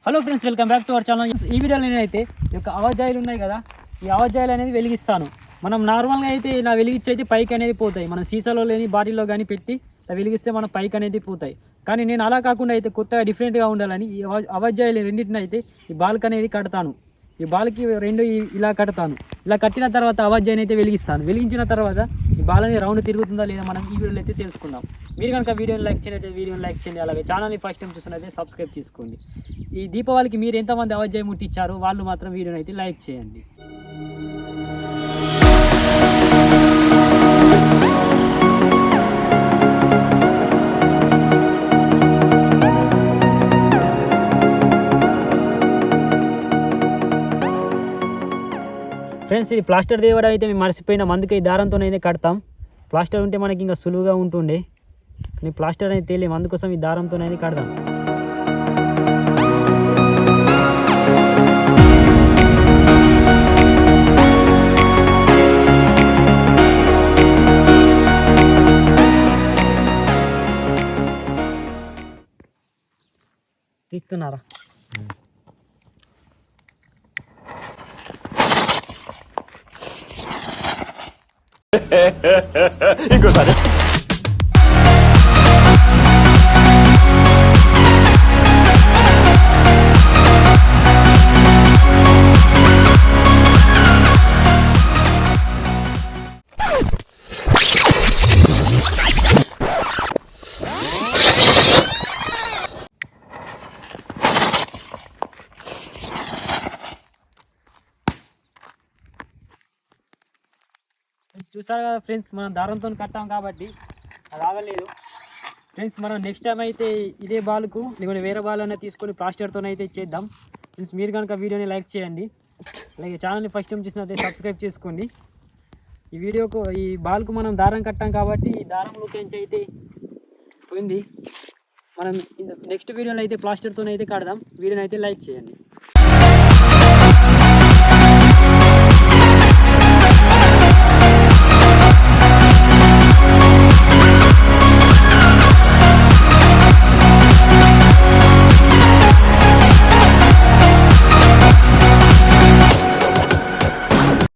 Hello friends, welcome back to our channel. ఈ వీడియోలో నేనైతే ఈ యొక్క అవజ్జాయిలు ఉన్నాయి కదా, ఈ అవజ్జాయిలు అనేది వెలిగిస్తాను. మనం నార్మల్గా అయితే ఇలా వెలిగించి అయితే పైకి అనేది పోతాయి. మనం సీసాలో లేని బాటిల్లో కానీ పెట్టి వెలిగిస్తే మనం పైకి అనేది పోతాయి. కానీ నేను అలా కాకుండా అయితే కొత్తగా డిఫరెంట్గా ఉండాలని ఈ అవజ్జాయిలు రెండింటిని అయితే ఈ బాల్కి అనేది కడతాను. ఈ బాల్కి రెండు ఇలా కడతాను. ఇలా కట్టిన తర్వాత అవజ్జాయిని అయితే వెలిగిస్తాను. వెలిగించిన తర్వాత ఈ బాల్ అనేది రౌండ్ తిరుగుతుందా లేదా మనం ఈ వీడియోలో అయితే తెలుసుకుందాం. మీరు కనుక వీడియోని లైక్ చేయండి, వీడియోని లైక్ చేయండి. అలాగే ఛానల్ని ఫస్ట్ టైం చూసినట్లయితే సబ్స్క్రైబ్ చేసుకోండి. ఈ దీపావళికి మీరు ఎంతమంది అవజ్జాయి ముట్టించారో వాళ్ళు మాత్రం వీడియోని అయితే లైక్ చేయండి. ఫ్రెండ్స్, ఇది ప్లాస్టర్ దేవడం అయితే మేము మర్చిపోయినాం. అందుకే ఈ దారంతోనైతే కడతాం. ప్లాస్టర్ ఉంటే మనకి ఇంకా సులువుగా ఉంటుండే, కానీ ప్లాస్టర్ అనేది తెలియము. అందుకోసం ఈ దారంతోనైతే కడదాం. తీస్తున్నారా? ఇంకోసారి చూసారు కదా ఫ్రెండ్స్, మనం దారంతో కట్టాం కాబట్టి అది ఆగలేదు. ఫ్రెండ్స్, మనం నెక్స్ట్ టైం అయితే ఇదే బాల్కు లేకుంటే వేరే బాల్ అనేది తీసుకొని ప్లాస్టర్తో అయితే చేద్దాం. ఫ్రెండ్స్, మీరు కనుక వీడియోని లైక్ చేయండి. అలాగే ఛానల్ని ఫస్ట్ టైం చూసినట్లయితే సబ్స్క్రైబ్ చేసుకోండి. ఈ బాల్కు మనం దారం కట్టాం కాబట్టి ఈ దారంలోకి అయితే పోయింది. మనం నెక్స్ట్ వీడియోలో అయితే ప్లాస్టర్తో అయితే కడదాం. వీడియోని అయితే లైక్ చేయండి.